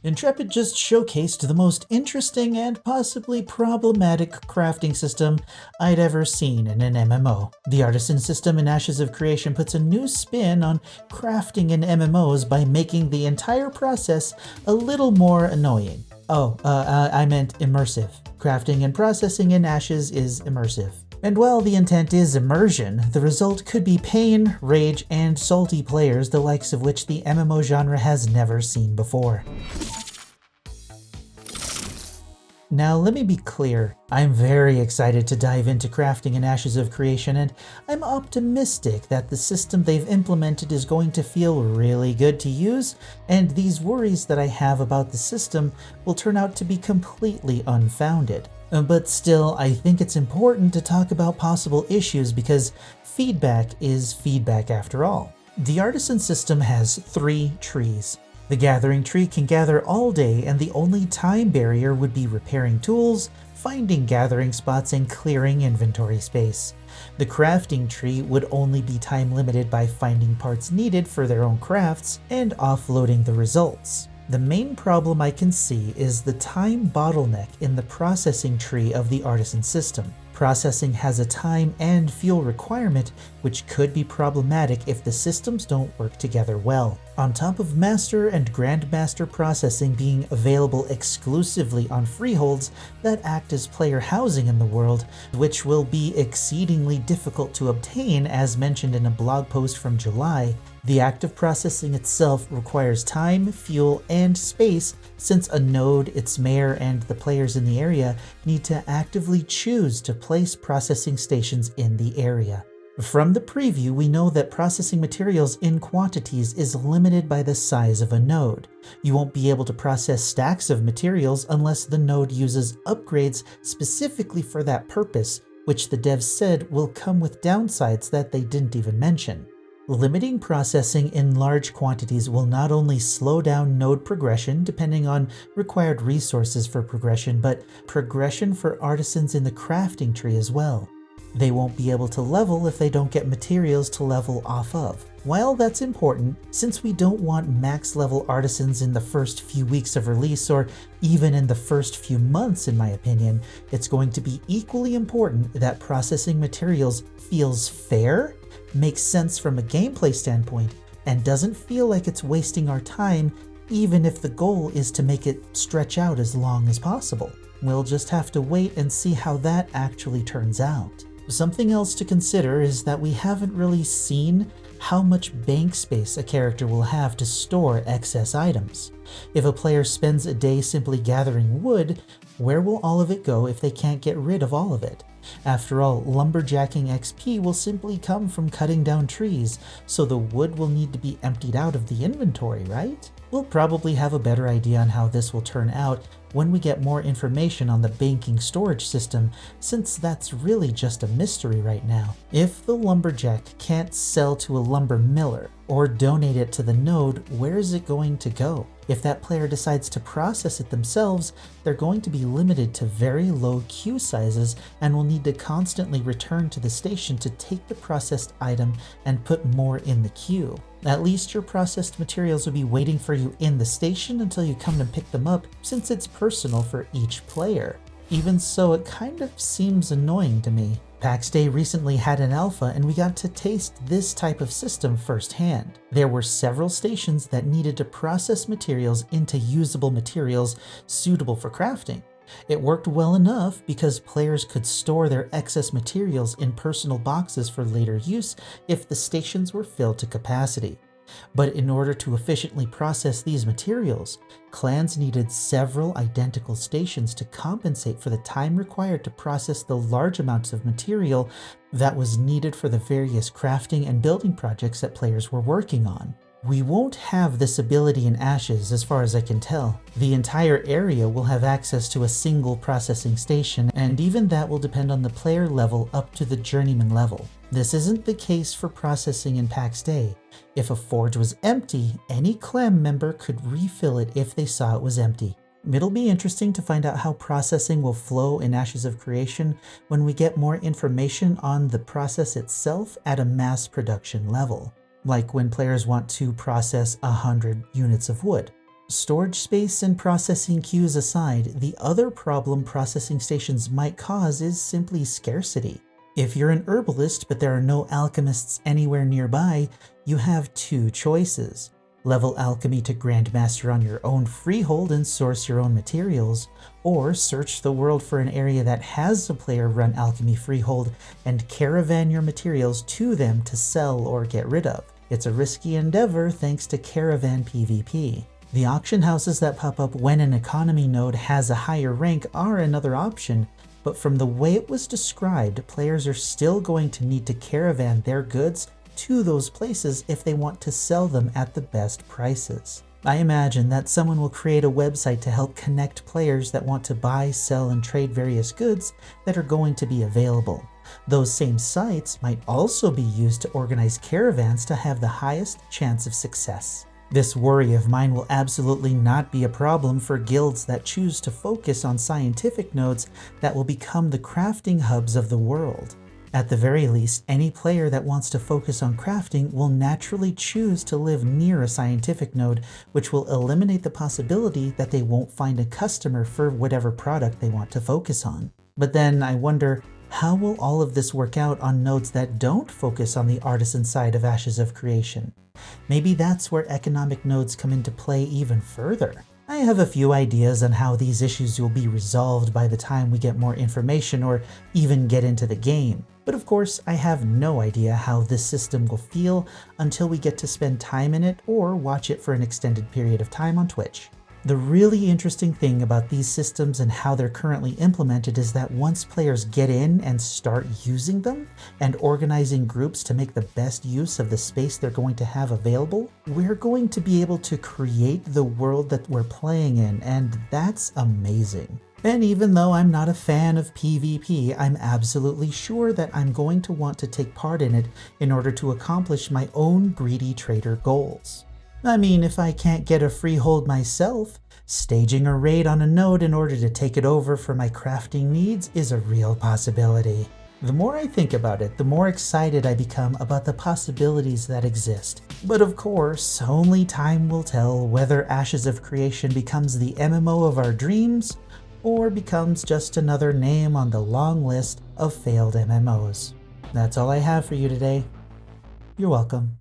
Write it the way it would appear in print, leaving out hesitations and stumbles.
Intrepid just showcased the most interesting and possibly problematic crafting system I'd ever seen in an MMO. The Artisan system in Ashes of Creation puts a new spin on crafting in MMOs by making the entire process a little more annoying. I meant immersive. Crafting and processing in Ashes is immersive. And while the intent is immersion, the result could be pain, rage, and salty players, the likes of which the MMO genre has never seen before. Now let me be clear, I'm very excited to dive into crafting in Ashes of Creation, and I'm optimistic that the system they've implemented is going to feel really good to use, and these worries that I have about the system will turn out to be completely unfounded. But still, I think it's important to talk about possible issues because feedback is feedback after all. The Artisan system has 3 trees. The Gathering tree can gather all day, and the only time barrier would be repairing tools, finding gathering spots, and clearing inventory space. The Crafting tree would only be time limited by finding parts needed for their own crafts and offloading the results. The main problem I can see is the time bottleneck in the processing tree of the Artisan system. Processing has a time and fuel requirement, which could be problematic if the systems don't work together well. On top of Master and Grandmaster processing being available exclusively on freeholds that act as player housing in the world, which will be exceedingly difficult to obtain as mentioned in a blog post from July, the act of processing itself requires time, fuel, and space since a node, its mayor, and the players in the area need to actively choose to place processing stations in the area. From the preview, we know that processing materials in quantities is limited by the size of a node. You won't be able to process stacks of materials unless the node uses upgrades specifically for that purpose, which the devs said will come with downsides that they didn't even mention. Limiting processing in large quantities will not only slow down node progression depending on required resources for progression, but progression for artisans in the crafting tree as well. They won't be able to level if they don't get materials to level off of. While that's important, since we don't want max level artisans in the first few weeks of release or even in the first few months in my opinion, it's going to be equally important that processing materials feels fair, makes sense from a gameplay standpoint, and doesn't feel like it's wasting our time even if the goal is to make it stretch out as long as possible. We'll just have to wait and see how that actually turns out. Something else to consider is that we haven't really seen how much bank space a character will have to store excess items. If a player spends a day simply gathering wood, where will all of it go if they can't get rid of all of it? After all, lumberjacking XP will simply come from cutting down trees, so the wood will need to be emptied out of the inventory, right? We'll probably have a better idea on how this will turn out when we get more information on the banking storage system, since that's really just a mystery right now. If the lumberjack can't sell to a lumber miller or donate it to the node, where is it going to go? If that player decides to process it themselves, they're going to be limited to very low queue sizes and will need to constantly return to the station to take the processed item and put more in the queue. At least your processed materials will be waiting for you in the station until you come and pick them up, since it's personal for each player. Even so, it kind of seems annoying to me. PAX Day recently had an alpha and we got to taste this type of system firsthand. There were several stations that needed to process materials into usable materials suitable for crafting. It worked well enough because players could store their excess materials in personal boxes for later use if the stations were filled to capacity. But in order to efficiently process these materials, clans needed several identical stations to compensate for the time required to process the large amounts of material that was needed for the various crafting and building projects that players were working on. We won't have this ability in Ashes as far as I can tell. The entire area will have access to a single processing station, and even that will depend on the player level up to the journeyman level. This isn't the case for processing in PAX Day. If a forge was empty, any clan member could refill it if they saw it was empty. It'll be interesting to find out how processing will flow in Ashes of Creation when we get more information on the process itself at a mass production level, like when players want to process 100 units of wood. Storage space and processing queues aside, the other problem processing stations might cause is simply scarcity. If you're an herbalist but there are no alchemists anywhere nearby, you have two choices. Level alchemy to Grandmaster on your own freehold and source your own materials, or search the world for an area that has a player-run alchemy freehold and caravan your materials to them to sell or get rid of. It's a risky endeavor thanks to Caravan PVP. The auction houses that pop up when an economy node has a higher rank are another option, but from the way it was described, players are still going to need to caravan their goods to those places if they want to sell them at the best prices. I imagine that someone will create a website to help connect players that want to buy, sell, and trade various goods that are going to be available. Those same sites might also be used to organize caravans to have the highest chance of success. This worry of mine will absolutely not be a problem for guilds that choose to focus on scientific nodes that will become the crafting hubs of the world. At the very least, any player that wants to focus on crafting will naturally choose to live near a scientific node, which will eliminate the possibility that they won't find a customer for whatever product they want to focus on. But then I wonder, how will all of this work out on nodes that don't focus on the artisan side of Ashes of Creation? Maybe that's where economic nodes come into play even further. I have a few ideas on how these issues will be resolved by the time we get more information or even get into the game. But of course, I have no idea how this system will feel until we get to spend time in it or watch it for an extended period of time on Twitch. The really interesting thing about these systems and how they're currently implemented is that once players get in and start using them and organizing groups to make the best use of the space they're going to have available, we're going to be able to create the world that we're playing in, and that's amazing. And even though I'm not a fan of PvP, I'm absolutely sure that I'm going to want to take part in it in order to accomplish my own greedy trader goals. I mean, if I can't get a freehold myself, staging a raid on a node in order to take it over for my crafting needs is a real possibility. The more I think about it, the more excited I become about the possibilities that exist. But of course, only time will tell whether Ashes of Creation becomes the MMO of our dreams or becomes just another name on the long list of failed MMOs. That's all I have for you today. You're welcome.